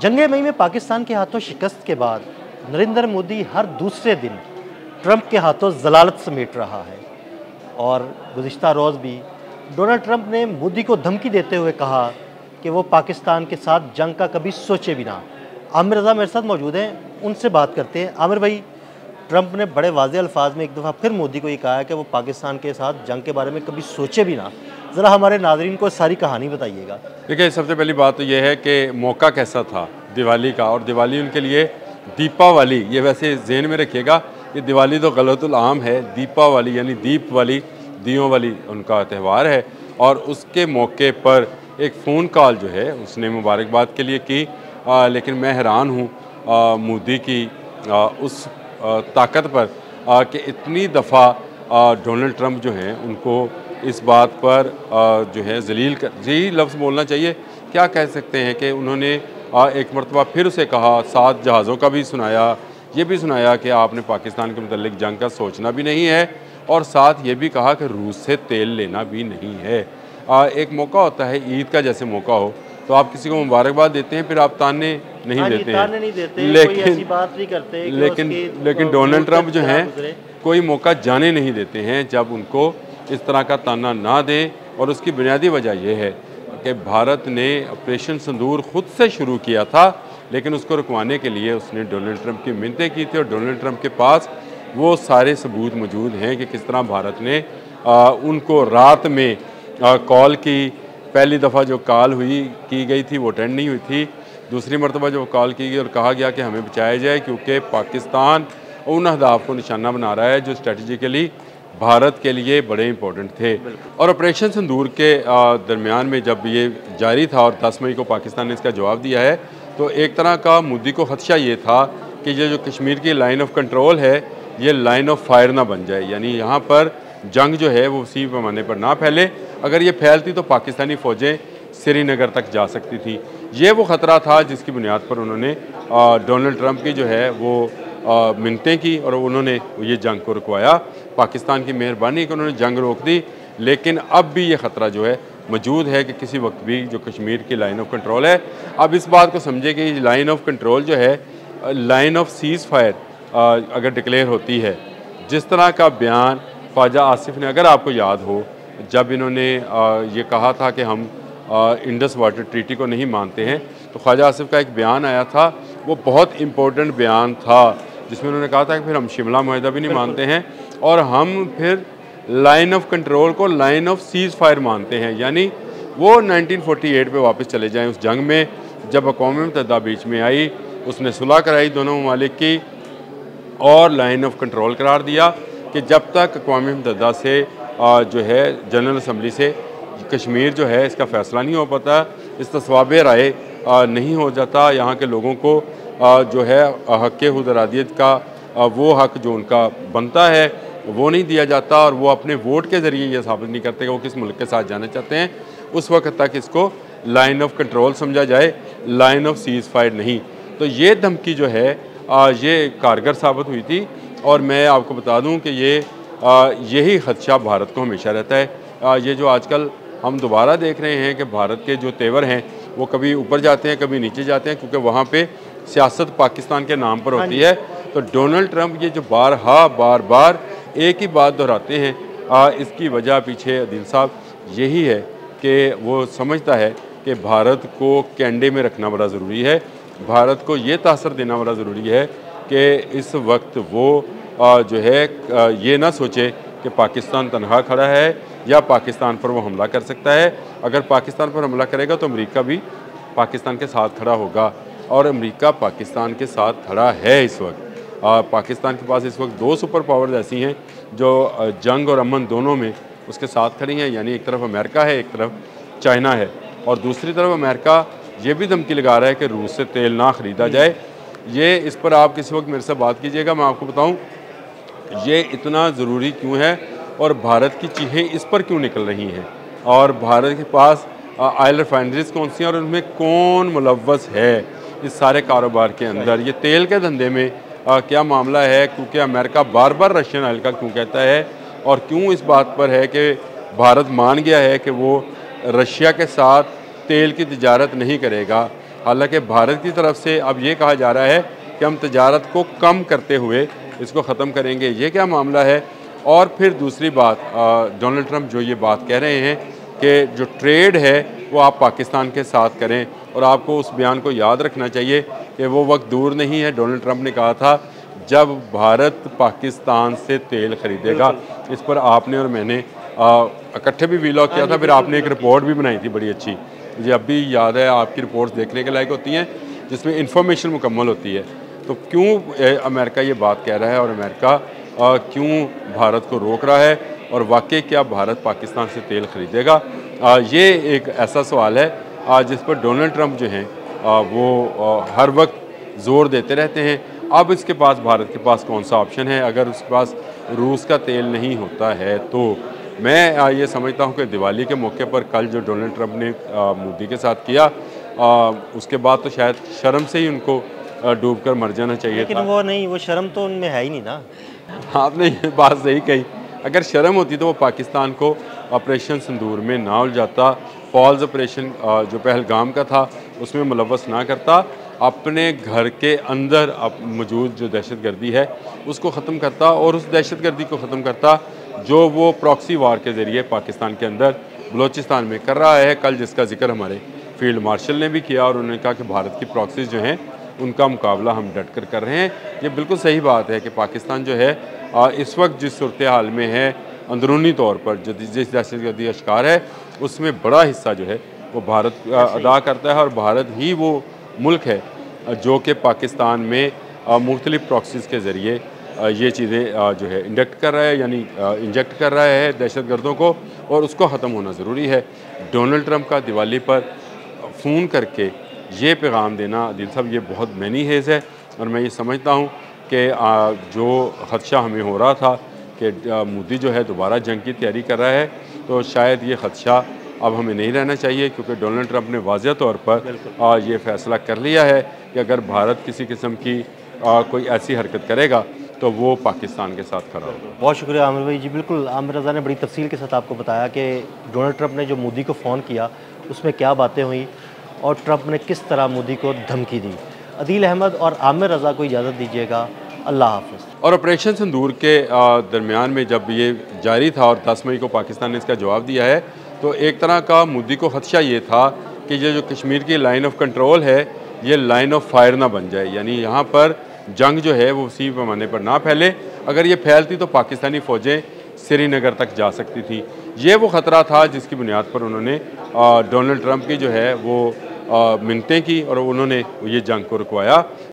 जंग मई में पाकिस्तान के हाथों शिकस्त के बाद नरेंद्र मोदी हर दूसरे दिन ट्रंप के हाथों जलालत समेट रहा है और गुज़िश्ता रोज़ भी डोनाल्ड ट्रंप ने मोदी को धमकी देते हुए कहा कि वो पाकिस्तान के साथ जंग का कभी सोचे भी ना। आमिर रज़ा मेरे साथ मौजूद हैं, उनसे बात करते हैं। आमिर भाई, ट्रंप ने बड़े वाज़ेह अल्फाज में एक दफ़ा फिर मोदी को ये कहा है कि वो पाकिस्तान के साथ जंग के बारे में कभी सोचे भी ना। ज़रा हमारे नाज़रीन को सारी कहानी बताइएगा। देखिए, सबसे पहली बात तो ये है कि मौका कैसा था दिवाली का, और दिवाली उनके लिए दीपावली, ये वैसे जहन में रखिएगा, ये दिवाली तो गलतुल आम है, दीपावली यानी दीप वाली, दियों वाली उनका त्यौहार है। और उसके मौके पर एक फ़ोन कॉल जो है उसने मुबारकबाद के लिए की, लेकिन मैं हैरान हूँ मोदी की उस ताकत पर कि इतनी दफ़ा डोनाल्ड ट्रंप जो हैं उनको इस बात पर जो है जलील कर, यही लफ्ज़ बोलना चाहिए, क्या कह सकते हैं कि उन्होंने एक मरतबा फिर उसे कहा, 7 जहाज़ों का भी सुनाया, ये भी सुनाया कि आपने पाकिस्तान के मुतल्लिक जंग का सोचना भी नहीं है, और साथ ये भी कहा कि रूस से तेल लेना भी नहीं है। एक मौका होता है ईद का, जैसे मौका हो तो आप किसी को मुबारकबाद देते हैं, फिर आप ताने नहीं देते हैं, लेकिन डोनाल्ड ट्रंप जो हैं कोई मौका जाने नहीं देते हैं जब उनको इस तरह का ताना ना दें। और उसकी बुनियादी वजह यह है कि भारत ने ऑपरेशन सिंदूर खुद से शुरू किया था, लेकिन उसको रुकवाने के लिए उसने डोनाल्ड ट्रंप की मिन्नतें की थी, और डोनाल्ड ट्रंप के पास वो सारे सबूत मौजूद हैं कि किस तरह भारत ने उनको रात में कॉल की। पहली दफ़ा जो कॉल की गई थी वो अटेंड नहीं हुई थी, दूसरी मरतबा जो कॉल की गई और कहा गया कि हमें बचाया जाए क्योंकि पाकिस्तान उन अहदाफ को निशाना बना रहा है जो स्ट्रेटजिकली भारत के लिए बड़े इंपॉर्टेंट थे। और ऑपरेशन सिंदूर के दरमियान में जब ये जारी था और 10 मई को पाकिस्तान ने इसका जवाब दिया है, तो एक तरह का मोदी को खदशा ये था कि ये जो कश्मीर की लाइन ऑफ कंट्रोल है ये लाइन ऑफ फायर ना बन जाए, यानी यहाँ पर जंग जो है वो उसी पैमाने पर ना फैले। अगर ये फैलती तो पाकिस्तानी फ़ौजें श्रीनगर तक जा सकती थी। ये वो ख़तरा था जिसकी बुनियाद पर उन्होंने डोनाल्ड ट्रंप की जो है वो मिन्नतें की और उन्होंने ये जंग को रुकवाया। पाकिस्तान की मेहरबानी कि उन्होंने जंग रोक दी, लेकिन अब भी ये ख़तरा जो है मौजूद है कि किसी वक्त भी जो कश्मीर की लाइन ऑफ कंट्रोल है, अब इस बात को समझे कि लाइन ऑफ कंट्रोल जो है लाइन ऑफ सीज़ फायर अगर डिक्लेयर होती है, जिस तरह का बयान ख्वाजा आसिफ ने, अगर आपको याद हो, जब इन्होंने ये कहा था कि हम इंडस वाटर ट्रीटी को नहीं मानते हैं, तो ख्वाजा आसिफ का एक बयान आया था, वो बहुत इम्पोर्टेंट बयान था जिसमें उन्होंने कहा था कि फिर हम शिमला मुआहदा भी नहीं मानते हैं और हम फिर लाइन ऑफ कंट्रोल को लाइन ऑफ सीज़ फायर मानते हैं। यानी वो 1948 पे वापस चले जाएं उस जंग में जब अक़वाम मुत्तहिदा बीच में आई, उसने सुलह कराई दोनों ममालिक की और लाइन ऑफ कंट्रोल करार दिया कि जब तक अक़वाम मुत्तहिदा से जो है जनरल असम्बली से कश्मीर जो है इसका फ़ैसला नहीं हो पाता, इस्तिस्वाब राय नहीं हो जाता, यहाँ के लोगों को जो है हक़ खुद इरादियत का वो हक़ जो उनका बनता है वो नहीं दिया जाता और वो अपने वोट के ज़रिए ये साबित नहीं करते कि वो किस मुल्क के साथ जाना चाहते हैं, उस वक्त तक इसको लाइन ऑफ कंट्रोल समझा जाए, लाइन ऑफ सीज़ फायर नहीं। तो ये धमकी जो है ये कारगर साबित हुई थी। और मैं आपको बता दूं कि ये यही ख़दशा भारत को हमेशा रहता है। ये जो आजकल हम दोबारा देख रहे हैं कि भारत के जो तेवर हैं वो कभी ऊपर जाते हैं कभी नीचे जाते हैं, क्योंकि वहाँ पे सियासत पाकिस्तान के नाम पर होती है। तो डोनाल्ड ट्रंप ये जो बार बार एक ही बात दोहराते हैं, इसकी वजह पीछे अदील साहब यही है कि वो समझता है कि भारत को कैंडे में रखना बड़ा ज़रूरी है, भारत को ये तासर देना बड़ा ज़रूरी है कि इस वक्त वो जो है ये ना सोचे कि पाकिस्तान तनहा खड़ा है या पाकिस्तान पर वो हमला कर सकता है। अगर पाकिस्तान पर हमला करेगा तो अमेरिका भी पाकिस्तान के साथ खड़ा होगा, और अमेरिका पाकिस्तान के साथ खड़ा है इस वक्त। पाकिस्तान के पास इस वक्त 2 सुपर पावर्स ऐसी हैं जो जंग और अमन दोनों में उसके साथ खड़ी हैं, यानी एक तरफ अमेरिका है, एक तरफ चाइना है, और दूसरी तरफ अमेरिका ये भी धमकी लगा रहा है कि रूस से तेल ना ख़रीदा जाए। ये इस पर आप किसी वक्त मेरे से बात कीजिएगा, मैं आपको बताऊं ये इतना ज़रूरी क्यों है और भारत की चीखें इस पर क्यों निकल रही हैं, और भारत के पास ऑयल रिफाइनरीज कौन सी हैं और उनमें कौन मुलव्वस है इस सारे कारोबार के अंदर। ये तेल के धंधे में क्या मामला है, क्योंकि अमेरिका बार बार रशियन ऑयल का क्यों कहता है, और क्यों इस बात पर है कि भारत मान गया है कि वो रशिया के साथ तेल की तिजारत नहीं करेगा। हालांकि भारत की तरफ से अब ये कहा जा रहा है कि हम तजारत को कम करते हुए इसको ख़त्म करेंगे। ये क्या मामला है? और फिर दूसरी बात, डोनाल्ड ट्रंप जो ये बात कह रहे हैं कि जो ट्रेड है वो आप पाकिस्तान के साथ करें, और आपको उस बयान को याद रखना चाहिए कि वो वक्त दूर नहीं है, डोनाल्ड ट्रंप ने कहा था जब भारत पाकिस्तान से तेल ख़रीदेगा। इस पर आपने और मैंने इकट्ठे भी वीलॉग किया था, फिर आपने एक रिपोर्ट भी बनाई थी बड़ी अच्छी, मुझे अब भी याद है। आपकी रिपोर्ट्स देखने के लायक होती हैं जिसमें इंफॉर्मेशन मुकम्मल होती है। तो क्यों अमेरिका ये बात कह रहा है और अमेरिका क्यों भारत को रोक रहा है, और वाकई क्या भारत पाकिस्तान से तेल ख़रीदेगा? ये एक ऐसा सवाल है जिस पर डोनाल्ड ट्रंप जो हैं वो हर वक्त ज़ोर देते रहते हैं। अब इसके पास, भारत के पास कौन सा ऑप्शन है? अगर उसके पास रूस का तेल नहीं होता है तो मैं ये समझता हूँ कि दिवाली के मौके पर कल जो डोनाल्ड ट्रंप ने मोदी के साथ किया, उसके बाद तो शायद शर्म से ही उनको डूब कर मर जाना चाहिए लेकिन था। वो नहीं, वो शर्म तो उनमें है ही नहीं ना। आपने ये बात सही कही, अगर शर्म होती तो वो पाकिस्तान को ऑपरेशन सिंदूर में ना उलझाता, फॉल्स ऑपरेशन जो पहलगाम का था उसमें मुलव्वस ना करता, अपने घर के अंदर मौजूद जो दहशतगर्दी है उसको ख़त्म करता, और उस दहशतगर्दी को ख़त्म करता जो वो प्रॉक्सी वार के ज़रिए पाकिस्तान के अंदर बलूचिस्तान में कर रहा है। कल जिसका जिक्र हमारे फील्ड मार्शल ने भी किया, और उन्होंने कहा कि भारत की प्रॉक्सीज जो हैं उनका मुकाबला हम डट कर रहे हैं। ये बिल्कुल सही बात है कि पाकिस्तान जो है इस वक्त जिस सूरत हाल में है, अंदरूनी तौर पर जो जिस दहशतगर्दी का शिकार है, उसमें बड़ा हिस्सा जो है वो भारत अदा करता है, और भारत ही वो मुल्क है जो कि पाकिस्तान में मुख्तलिफ प्रॉक्सीज़ के ज़रिए ये चीज़ें जो है इंजेक्ट कर रहा है, यानी इंजेक्ट कर रहा है दहशतगर्दों को, और उसको ख़त्म होना ज़रूरी है। डोनाल्ड ट्रंप का दिवाली पर फ़ोन करके ये पैगाम देना, दिल साहब, ये बहुत मैनी हेज़ है, और मैं ये समझता हूँ कि जो ख़दशा हमें हो रहा था कि मोदी जो है दोबारा जंग की तैयारी कर रहा है, तो शायद ये ख़दशा अब हमें नहीं रहना चाहिए, क्योंकि डोनाल्ड ट्रंप ने वाज़ेह तौर पर ये फ़ैसला कर लिया है कि अगर भारत किसी किस्म की कोई ऐसी हरकत करेगा तो वो पाकिस्तान के साथ खड़ा होगा। बहुत शुक्रिया आमिर भाई जी। बिल्कुल, आमिर रज़ा ने बड़ी तफसील के साथ आपको बताया कि डोनाल्ड ट्रंप ने जो मोदी को फ़ोन किया उसमें क्या बातें हुई, और ट्रंप ने किस तरह मोदी को धमकी दी। अदील अहमद और आमिर रज़ा को इजाज़त दीजिएगा। अल्लाह हाफ़िज़। और ऑपरेशन सिंदूर के दरमियान में जब ये जारी था और 10 मई को पाकिस्तान ने इसका जवाब दिया है, तो एक तरह का मोदी को ख़दशा ये था कि ये जो कश्मीर की लाइन ऑफ कंट्रोल है ये लाइन ऑफ फायर ना बन जाए, यानी यहाँ पर जंग जो है वो उसी पैमाने पर ना फैले। अगर ये फैलती तो पाकिस्तानी फ़ौजें श्रीनगर तक जा सकती थी। ये वो ख़तरा था जिसकी बुनियाद पर उन्होंने डोनाल्ड ट्रंप की जो है वो मिन्नतें की, और उन्होंने ये जंग को रुकवाया।